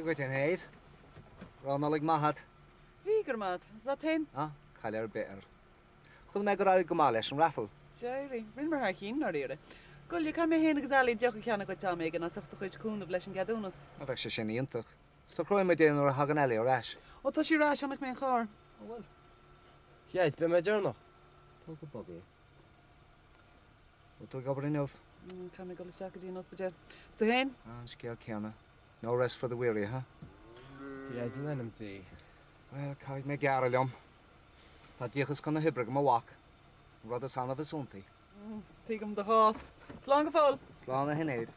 Tugad in héad. Ránalig maithad. Vígar mad, is that hen? Chailear bear. Chud me go raibh go má leis an raffle. Jerry, rin mar chin ar ire. Gol je kan me hen gazali deoch cheanna go tá me gan asachta chuid cún leis an gadúnas. A bheith sé sin íontach. So croim me déanú a hagan eile ás. Ó tá sí rá annach me chár. Well. Jeid, be me dearnach. Tó go bogí. Tú gobar inmh? Can me go seach dí nos bede. Sta hen? Scéal ceanna. No rest for the weary, huh? Jeid, an enam tí. Well, caid me gearra leom. Tá díochas gona hibre go mhaach. Rud a sanna bhsúntaí. Tígam de hás. Slán go fáil. Sláánna hinnéad.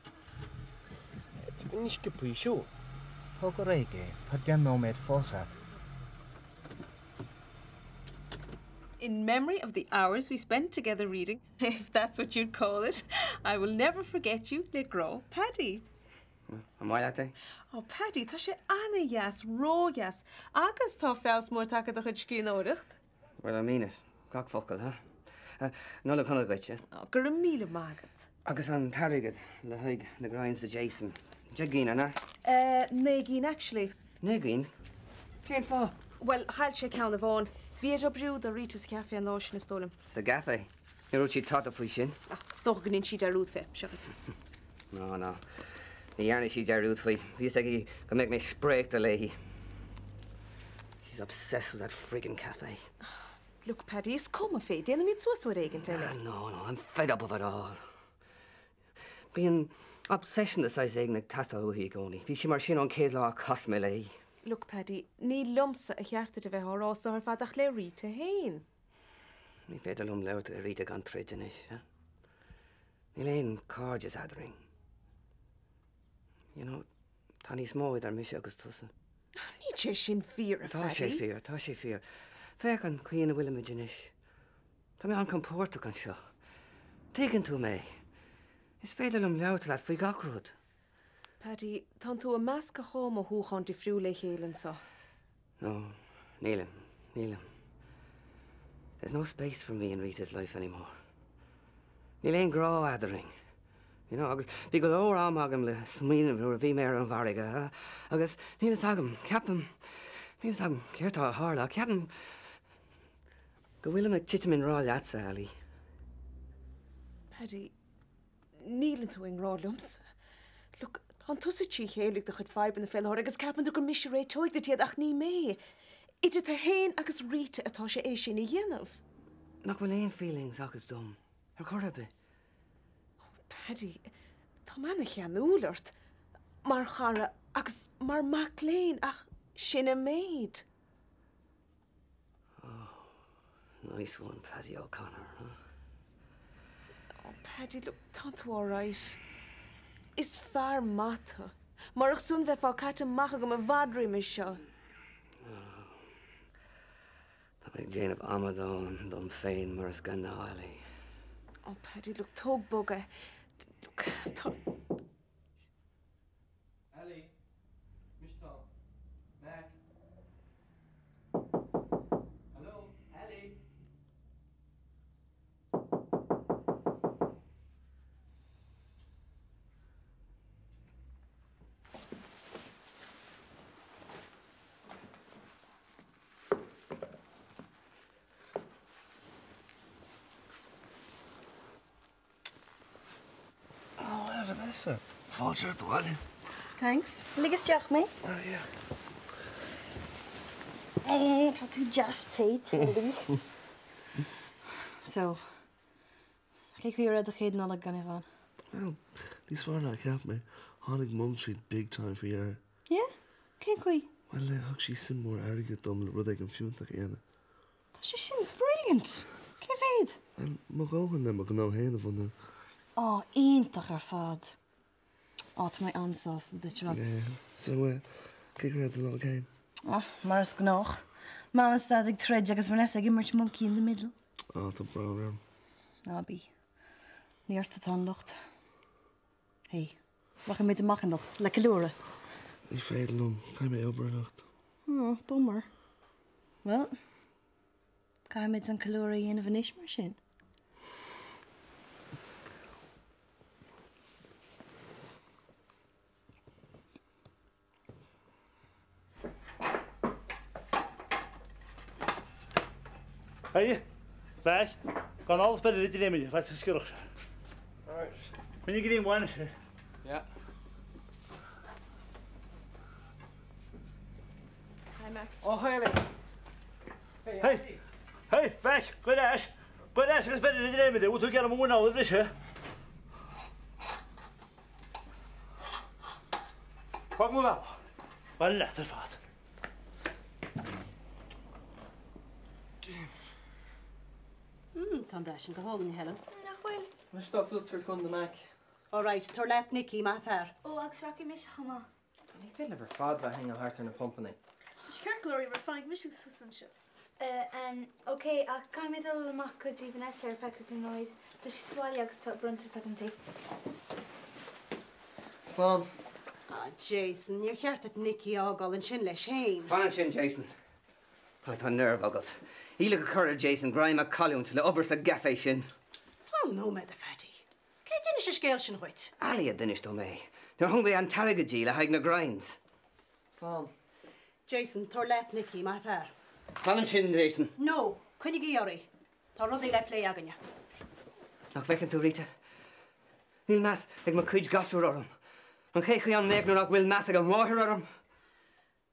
It's finis go prí seo. Tá go réige, tá dean nóméid fósat. In memory of the hours we spent together reading, if that's what you'd call it, I will never forget you, Legro, Paddy. Am I that? Oh, Paddy, tá sé anna yes, rógas. Agus tá fés mór take do chud scrín óireacht. Well, I mean it. Gach focal, huh? No le conna gaite. Oh, gur a míle mágad. Agus an tarigad le haig na grinds de Jason. Jagina, na? Negin, actually. Negin? Cén fá? Well, chail sé ceanna bháin. Bhíad a brú a Rita's Cafe an láisina stólam. Sa gafe? Ní rúd si tata fwy sin? Stoch gan in siad ar rúd fe, seagat. No, no. Ní dhearna si ar rúd fwy. Bhís ag go make me spréic de leihí. She's obsessed with that friggin' cafe. Look, Paddy, it's come of it. Déanam míad suasúir éigen tell you. No, I'm fed up of it all. Being obsession the size ag nag tasta uhi goni. Bhí si mar sin an céad lá cos me lei. Look, Paddy, ní lumsa a cheartta de bheith árás ar fadach le Rita hain. Ní féidir lum leir a Rita gan tridin is, huh? Ní léon cardjas adring. You know, tá ní smóid ar mis agus tusa. Ní sé sin fear, Paddy. Tá sé fear. Fech an cuiana bhfuil me inis. Tá mé an compórta an seo. Tagan tú mé. Is féidir lum leir leat faoi gacrúd. Paddy, tá tú a measc a chóm a húchan di friú le chélan sa. No, Neelam. There's no space for me in Rita's life anymore. Níl éon grá adering. You know, agus bhí go leor am agam le smíanamh nuair a bhí mé ar an bharige, agus nílas agam, ceapam, ceirtá a hála, ceapam go bhfuil ag titamin rá leatsa, Ali. Paddy, nílan tú ag rá lumsa. Look, tá tusa tí chéalaigh de chud feib in na fellthir agus ceapan tú gur mis ré toig de tiad ach ní mé. Idir tá hain agus Rita atá sé é sin i dhéanamh. Nach bhfuil éon feelings agus dom. Ar chorbe. Paddy, tá manna cheanúlairt. Mar chara agus mar mac léin ach sin a méid. Oh, nice one, Paddy O'Connor, huh? Oh, Paddy, look, tá tú all right. Is fear mata. Mar ach sún bheith fá caite macha go a bhadrí me seo. Tá ag déanamh amadán dom féin mar is gan na hálaí. Oh, Paddy, look, tóg boga. Look, tá... Ali, Mishtal, Mac. Hello, Ali. Vanessa, fáilte ar dháile. Thanks. Ligas deach mé? Oh, yeah. Tá tú just taí. So, cé chu rud a chéad nála gan bhain? Well, níos fearr ná ceap mé. Tháinig Mum Street big time for dhearr. Yeah? Cé chuí? Well, thug sí sin mór airige dom le rud ag an fiúntaach éana. Tá sé sin brilliant. Cé féad? Má gáhan na má go ná héana bhna. Ó, ionintach ar fad. Ó, tá mé ansás na duit rá. So, cé go raibh lá céim? Ó, mar is gnách. Mama stadig treid agus Vanessa ag immert monkey in the middle. Á, tá bra. Ná bí. Níart a tanlacht. Hé, wacha méid a machanlacht, le calúra. Ní féidir lom, cai mé obranacht. Bummer. Well, cai méid an calúra dhéanamh an isis mar sin. Hey, weg. Kan alles bij de rit nemen, wat is schuldig. Ben je geen one? Ja. Hi, Mac. Oh, hi, Ellie. Hey, weg. Goed eens. Goed eens, is bij de rit nemen. Hoe doe je hem gewoon al, hè? Pak me wel. Wat letter vat. Tá sin go hálan Helen. Nachhfuil. Mas dat zo terug kon de Mac. All right, tar let Nicky má fear. Ó agus raci mis chama. Ní fé le fad bheit hang hart ar na company. Is ceirglóí mar fannig mis susan se. Oké, a caiimiidal amach go díhan es ar fe go nóid. Tá si sáil agus tá brunta an tí. Slán. Jason, níor cheart at Nicky ágáil an sin leis héin. Fan sin, Jason. Tá tá nerv agad. Íle go chuir Jason Grime a callúnt le obair sa gaffé sin. Fá nó me a fetí. Cé duine sé scéil sin chuit? Ali a dunis do mé. Nar hungbe an targadí le haig na grinds. Slán. Jason, tar let Nicky má fear. Fan sin, Jason. No, chunig íorí. Tá rud é le lé aganne. Nach fecinn tú, Rita. Níl meas ag ma cuid gasú orm. An chéchu an negnú nach bhfuil meas ag an máthir orm.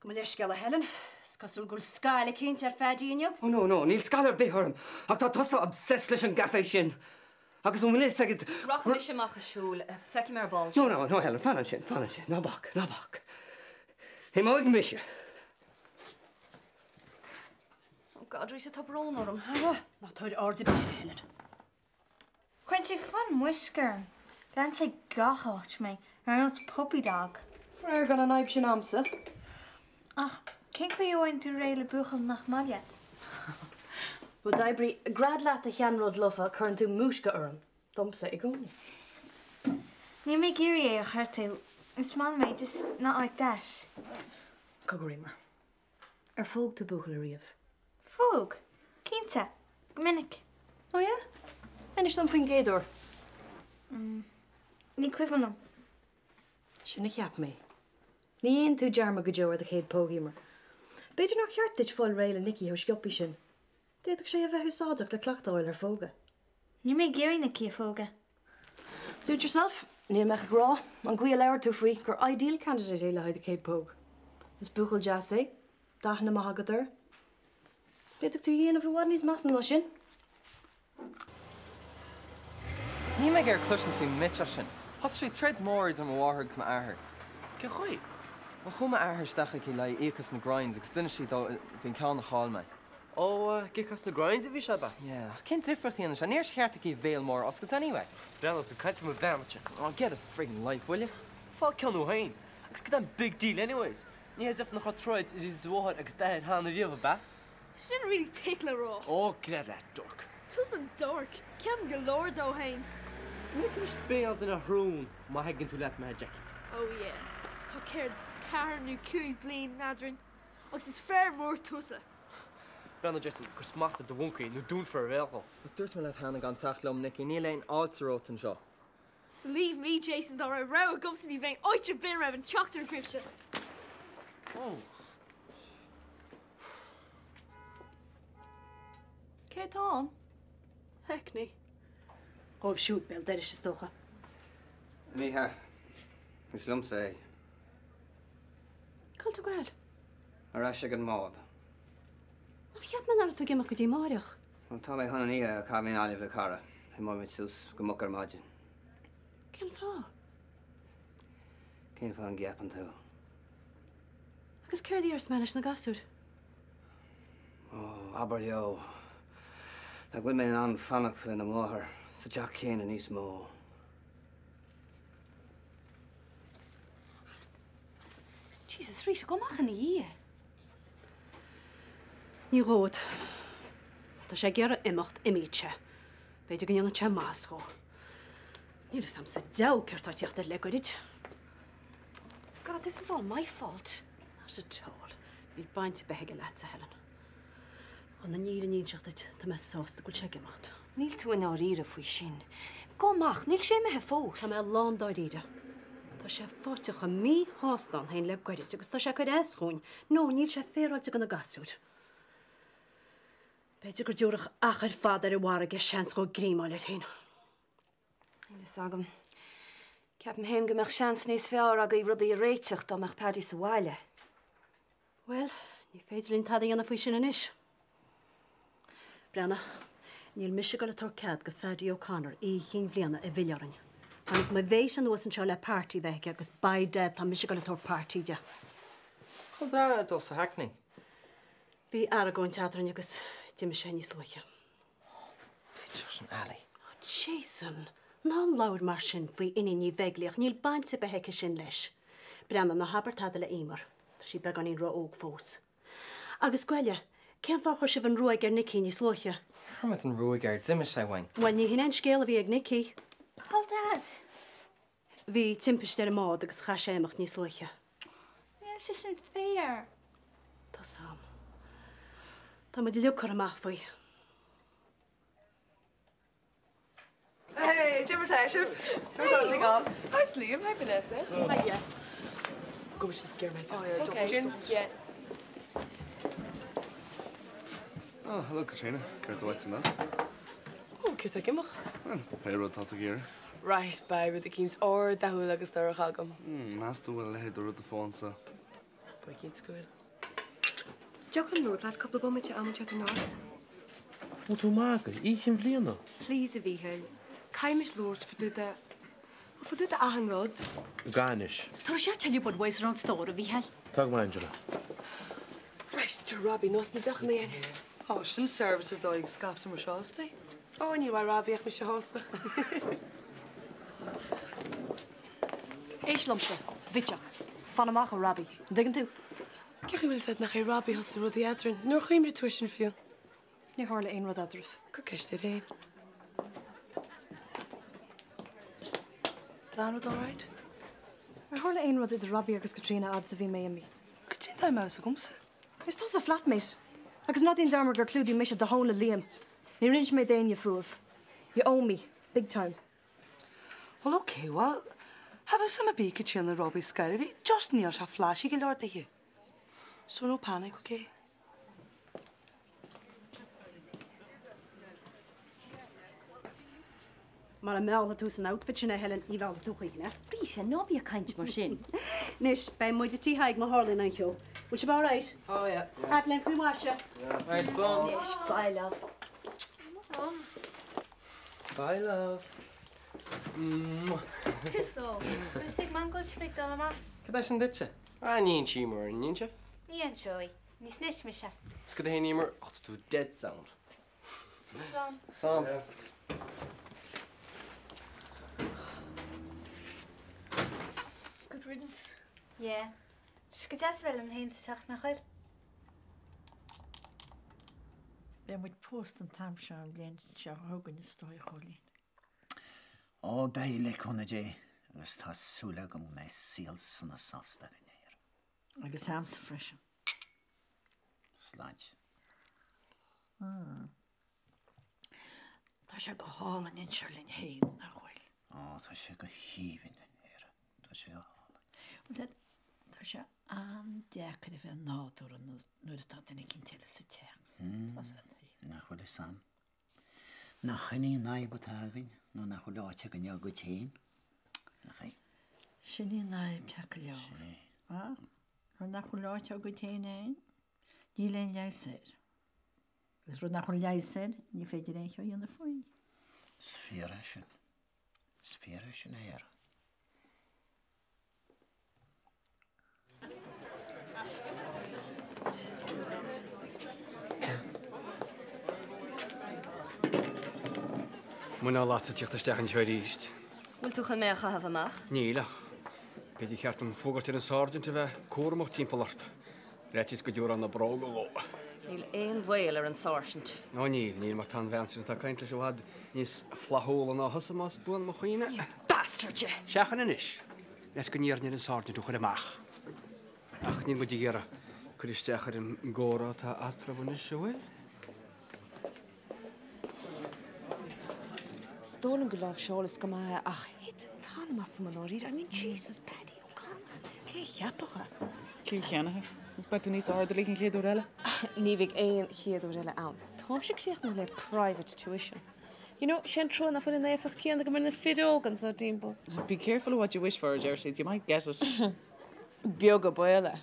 Go leis geall a Helen, scosúil gúil scáil céint ar fedí inniuh? Oh, no, níl scalar bithorm. Ach tá tosa obsess leis an gaffé sin. Agus ón lis agad... Rach mis sem ach a siúl, feici mar ball. No, Helen, fan sin. Na bach. Hí má ag mise. God, rís a tá brón orm. Ná táid áirdi bíir Helen. Chuin sé fan muiscern. Lean sé gaáit mé ar an puppy dog. Fréir gan an aib sin amsa. Ach, cén chu bhhain tú réile bucham nach maiad? Bu daibrí grad leat a cheanród lofa chun tú mús go orm. Domsa i gcónaí. Ní mé géirí é a chuirtú. It's man mé just not like that. Cogurímar. Ar fóg tú buchail a riamh. Fóg? Cínta? Minic? Oh, yeah? Inis dom faoin géadúir. Ní cuihannom. Sinna cheap mé. Ní aon tú dearma go deor a chéad pógimar. Beidir nach cheartid fáil réile Nicky ho scioppi sin. Déadach sé a bheith sáideach le clachtáil ar fóga. Ní mé géirí na cí fóga. Suit yourself. Ní meach rá, an gcuí leir tú faoi gur ideal candidate é le haid a céad póg. Is buchail jazz é, dachna maithagadir. Beidir tú dhéanamh bhhaid níos meas an lo sin? Ní me gur cluisians fi mitse sin. Has sé tread mórid am bhhargus ma ahar. Ke chuoi? Well chum ahar stacha í le échas na grinds, agus duine si fin cean na cháil me. Oh, gicas na grind a bhí se ba? Yeah, cin difrachtíana se, níor cheart í bhéal mór oscailt anyway. Bella, tú caiint me bheamte. Oh, get a friggin' life, will you? Fá ceanú hain. Agus go an big deal anyways. Ní as if nach troid is dúhad agus dahead hána riamh ba? She didn't really take la raw. Oh, get that dork. Tusn't dark. Cam galore though, hein. Snick me spéal in a hrún má haginn tú let me jacket. Oh yeah. Tá céir car nu cúi blin nadrin. Agus is fair mór tusa. Brenna just gur smachta do woncaí nó dún for a bhéalcha. Dúirt me le hána gan tachlum, Nicky, ní leon áiltarót an seo. Believe me, Jason, though I row a gumps in the vein. Oit your bin rev and chocked her gription. Oh. Cé tá? Hecni. Róibh siút bell deidir is tócha. Míthe, is lumsa é. Cail tú gael? Ar eise an mád. Ach, cheap man ar tú gimach go dtí máireach. Well, tá mé honna ní a cabhín alibh le cara. Hi má mit sús go mucar maidin. Cén fá? Cén fá an gceapan tú. Agus céir ar smeis na gasúr. Oh, aber leo. Le bhfuil mé an fannach le na máthair. Sa Jack céin a níos mó. Jesus, Rhys, go mach yn i. Ní ród. Tá sé gear imimecht imíte. Beidir gynny'n te mas go. Níl sam sa del ceart a tíocht le goid. God, this is all my fault. Not at all. Níl baint behege let sa Helen. Chn na níl níl seachtaid tá me sásta gúil sé imimecht. Níl tú in áíre faoi sin. Go mach, níl sé me he fós. Tá me lán dáíre. Tá sé fáteach a mí hástan hain le goid agus tá sé chuid éascóin. No, níl sé féráilte gan na gasúd. Beidir gur dúrach achar fadar I war agus seans go grímáil hyn. Ina sagam. Ceap hen gymach seans nes fear ag I rudí réiteach domach paddy sa bhaile. Wel, ní féidir lín tad anna fwy sin yn ish. Brenna, níl mis go le torcad go Fadi O'Connor chin bbliana I bhilioran. Hannig ma bhéis an nuas an seo le party bheice agus baidad tá mis go le tor party de. Chol da dos a hackney. Bhí ar a gáin teatran agus Dim sé níos luiche. Bitch an alley. Jason, ná lawer mar sin faoi iní ní bhegliach níl bainte beheice sin leis. Brenna na habartada le émar, tá sí beag an ro óg fós. Agus gweile, cean fachar si van roig ar Nicky níos luiche. Hermit an roig ar dimmer sé wain. Wel ní hyn scéal a bhí ag Nicky. Call Dad. Bhí timpiste ar mád agus cha séach níos luiche. Níl si sin fér. Tá sam. Tá mu leú chu amach faoi. Hey, Jimmertation. Don't go on. Hi, Liam. Hi, Vanessa. Hi, yeah. Go to scare me. Oh, yeah. Okay. Yeah. Oh, hello, Katrina. Good to watch that. Oh, good to gimach. Payroll tot gear. Right, by with the kings or the hula agus there hagam. Master will lay the root the phone, so. By kings good. Jocan nód laat couple bommetje aan met je north. Wat hoe maken? Ik geen vliegen. Please, Vihel. Kaimis lord voor de aanrod. Garnish. Tar sé tell you bod weis ran stóra Vihel. Tag ma Angela. Right, to Robbie, nos na zach na Oh, sin service ar dóigh scap sa mar seásta. Oh, ní war Robbie ach me se hosa. Éislumse, vitjach. Van amach a Robbie. Diggin tú. Cech I wil said nach Robbie hosa rudi adrin. Nor chuimri tuition fiú. Ní hála ein rud adrif. Go ceist it ein. Lánrad all right? Ar hála ein rud idir Robbie agus Katrina ad sa bhí mé mi. Cutí da meas a gomsa. Is tos a flatmate. Agus not in darmer gur clúdi mis the whole Liam. Ní rinch me dain you fuh. You owe me, big time. Well, okay, well, have a some big kitchen the Robbie Scarby. Just near a flashy lord here. So no panic, okay? Mar a meall tú san outfit sin a helen í bhil tú chuoine. Brí sé nóbí a caint mar sin. Nis, bei muid a tíhaig má hálinn an cheo. Will she be all right? Oh, yeah. Adlen, can we wash you? Yeah, right, slow. Yes, bye, love. Bye, love. Piss off. I think man go to Victor, ma. Cad sin ditse? Ah, níon sí mar, níon se? Ní an seo. Ní snitch me se. Is go hé nímar, ach, tú dead sound. Sam. Sam. Good riddance. Yeah. Ska just wel een heen te zag naar haar. Ben moet post een tamsje aan blend, ja, ook in de story golien. Oh, bij le konne je, dus het has soelig om mij ziels zo'n afstand in hier. Ik is hams fresh. Sludge. Dat is ook halen in Charlene heen, nou wel. Oh, dat is ook hieven hier. Dat is ook. Dat is je aandekken van nader en nu dat in ik in telesite. Was het? Nou, wel eens aan. Nou, geen naaibotagen. No na hula check an yo good chain. Okay. Shini na pyakalyo. Ah. Na hula check good chain ein. Ni len jij said. Is ro na hula jij said, ni feidir ein jo in the foi. Sferation. Sferation hier. Muna laat het je te zeggen juist. Wil tú gaan mee gaan vandaag? Nílach. Bij die gaat een vogelt in een sergeant te wij koormocht timpelart. Red is goed aan de brogo. Níl éon bhil ar an sergeant. No níl mag tan wensen dat kaint zo had is flahol na hasamas boon mo chuine. Bastardje. Zeggen en is. Nes kun hier niet een sergeant toe de mag. Ach niet moet je gera. Kun je zeggen een gora ta atrabonis zo wel? Stolen golf Charles Gamaya ach hit tan massimonorid. I mean Jesus Paddy O'Connor. Ke jappige. Kiel kenne. But toen is de harde liggen geen dorelle. Niet ik één geen dorelle aan. Tom should check no private tuition. You know, shen tro na for the nefach kian the in fit organs or dimple. Be careful of what you wish for, Jersey. You might get it. Bioga boiler.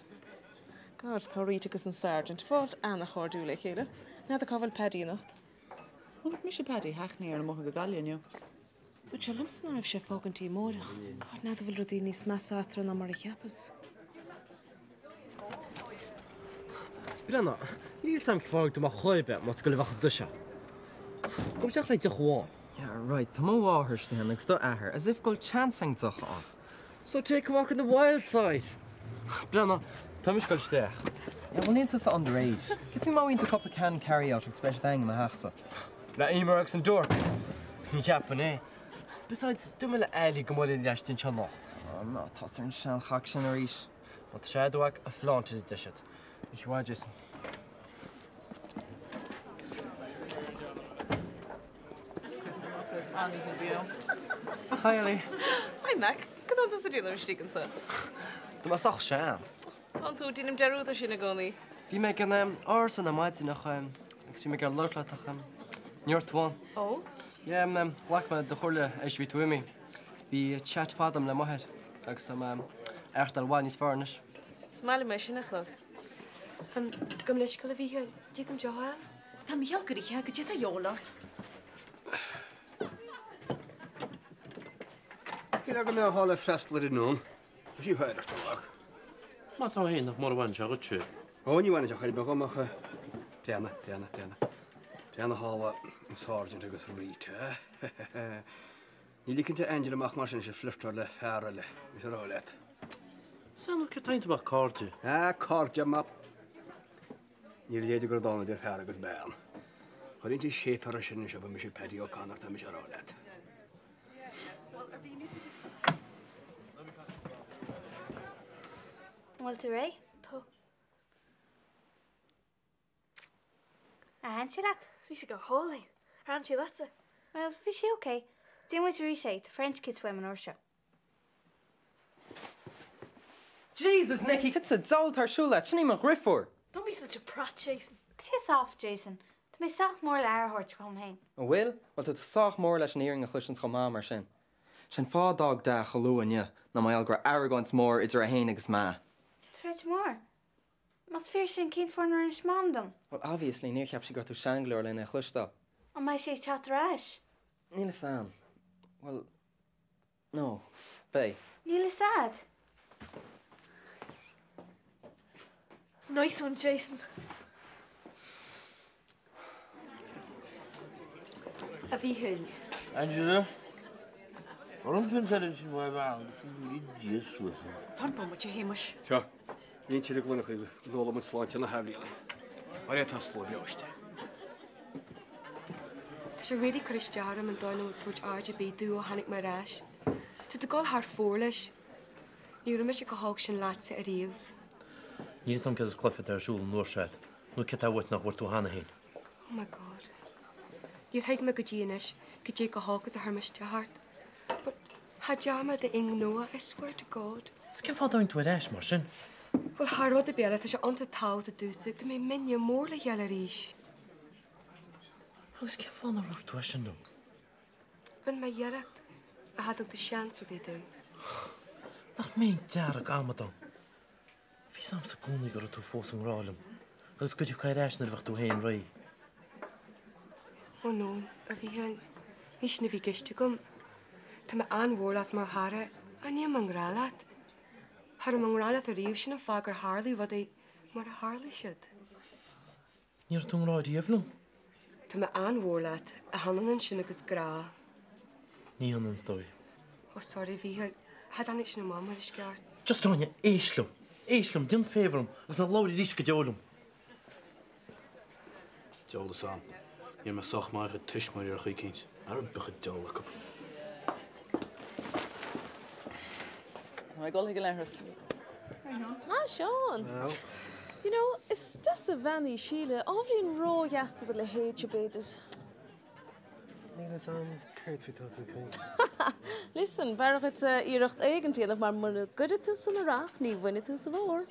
God, Thorry took us in sergeant. Fault and the hordu like here. Now the cover paddy enough. Well, look, Misha Paddy, hackney or a mocha galleon, you. The challums now if she folk and tea more. God, now the Vilrodini smassatra and Amaricapas. Brenna, you sam kvar to my khoibe, mat go lewach dusha. Kom zeg leit gewoon. Yeah, right. Tá má áthir to him ag sto ahar, as if gold chancing to á. So take a walk on the wild side. Brenna, Thomas go stech. Yeah, well, need to underage. Get me more into cup of can carry out, especially thing in my house. Na Emerx and door. Japan, eh? Besides, do me la early go more in the Ashton Channel. Oh, no, tosser and shell haction or eat. But the shadow a flaunt is dish it. Ich war just. Hi, Ellie. Hi, Mac. Good on to the dealer, Sticken, sir. Du machst auch schön. Tant hoe die hem der route zien gaan. Wie mij kan oors en amaat zien nog ik zie me gaan lort laten gaan. Njort one. Oh. Ja, lak me de gorle als je weet me. Wie chat vadam le maher. Ik sta echt al wanis varnish. Smile machine klas. Kom leis go bhí tí go deáil? Tá healcarithe go dtí a jólacht. Bí le go le hála freistla in nún. Sí heidir tá. Má tá hí nach mar bhain se go tú. Óní bhaine a chuir be gomacha. Piana. Piana hála an sáirgin agus ríte. Ní lícinnte Angel amach mar sin sé fliftar le fearra le. Is rá leit. Sanú ce tainte bach cárte? Cárte map. Ní léidir gur dána de fear agus bean. Chuirínti sépar sin se me sé pedi ó canar tá me sé rá leit. Well, to Ray, to. And she that. We should go holy. Aren't you, that's it? Well, is she okay? Doing what you say, the French kids swimming or show. Jesus, Nicky, it's a zolt her shula. She need my griffor. Don't be such a prat, Jason. Piss off, Jason. To me soft more Lara hurt to come home. Oh, well, to soch more leis an earing a chlushans go mar sin. Sin fá dog da chalúan ya, na my algra arrogance more it's a hainig's ma. Tred more. Must fear sin came for an mom. Well, obviously, near cap she got to Shangler in a chlushta. On my she chat rash. Neil Sam. Well, no. Bay. Neil sad. Nice one, Jason. A bhí hill. Angela? Waarom vindt zij dat je mooi waal? Ik vind niet dies with her. Fan bom met je hemisch. Seo, níon tíir glunach chu nóla mu sláinte na hablíile. Ar é tá sló beoiste. Tá sé réidir chuis dearm an dána tuairt RGB dú ó hanig mar ráis. Tá do gáil thar fór leis. Ní me sé go hág sin lása a riamh. Niet sam kes cliffet ar siúl nóirseid. Nú ce tá bhait nach bhir tú hána héin. Oh my God. Níor haig me go ddíanais, go dé go hágus a thuirmeiste hart. But ha dearma de ing nóa, I swear to God. Is ce fádáin tú éis mar sin? Well, Harrod a beala tá sé anta tá a dúsa go mé minne mór le heala ríis. Agus ce fána rúir tú sin nó? Bhain me dhearcht a hadach de seans ar bidú. Nach mé dearach amadan. Bhí sam sa gúnaí gur tú fós an rálam. Agus go tú caiir éis na bhach tú héin raí. Ó nó, a bhí hen níos na bhí giste gom. Tá me anhórlaat mar hara a ní am angrálaat. Har am angrálaat a riomh sin an fágur Harley wat é mar a Harley siad. Níor tú ráid díomhlum? Tá me anhórlaat a hanan sin agus grá. Ní hanan stoi. Ó sorry bhí hen, had anig sin na mamma is geart. Just dáine éislum. Éislum, din féverum, agus na láirí rís go deolum. Deola sam. Níor me soch mar a tuis mar ar chuicíns. Ar bucha deola cup. I go like a letters. Ah, Sean. No. You know, is das a vanny Sheila? Ovly in raw yesterday with a hate about it. Níl sam céirt fi tá tú céin. Listen, waar het ieracht eigenteel, maar moet good to some rach, niet win it to some more.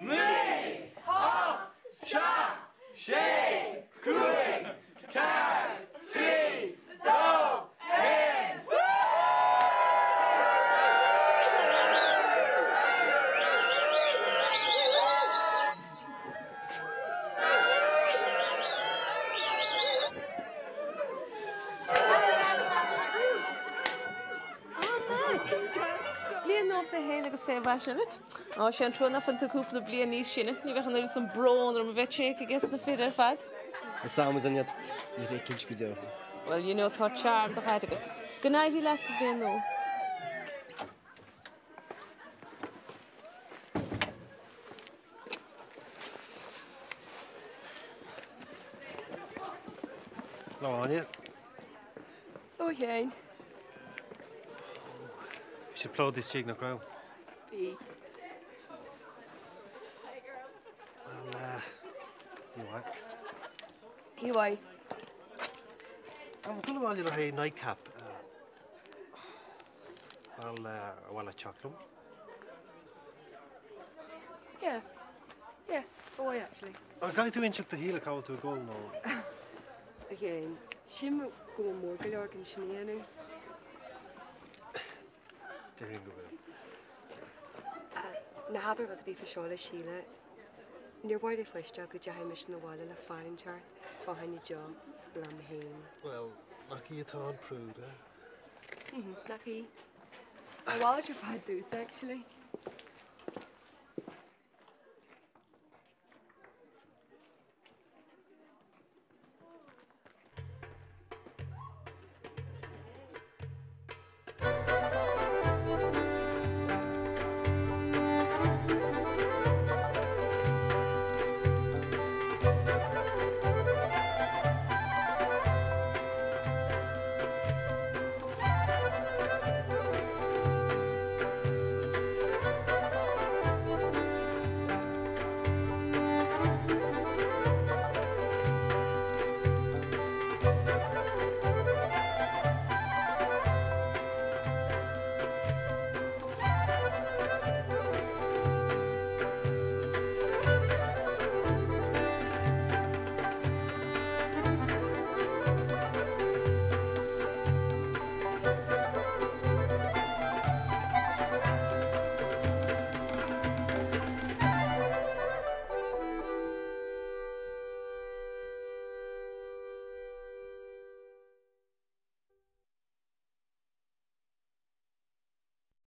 Nee, ha, sha, she, good. fé héana agus fé bhaisiid. Á sé an trúna fan túúpla blion níos sinna, ní bheitchan ar san brón ar an bheith sé agus na fid ar fad. Is samas aniad, ní ré cinse go deo. Well, you know, tá charm do chaide go. Gnaid í leat a bhíon nó. Láine. Ó chéin. Is plód is tíag nach raibh. Bhí. Well, you what? Iwai. I'm going to want a nightcap. Well, a chocolate. Yeah. Yeah, oh, actually. I'm going to inch up the heel account to a goal now. Again, Shim go more galore and shenanigans. During the Na haber wat be for Charlotte Sheila. Near wide of flesh jug with your mission the wall of the firing chart for honey job, lamb hame. Well, lucky it's on prude, eh? Lucky. I watched your fad those actually.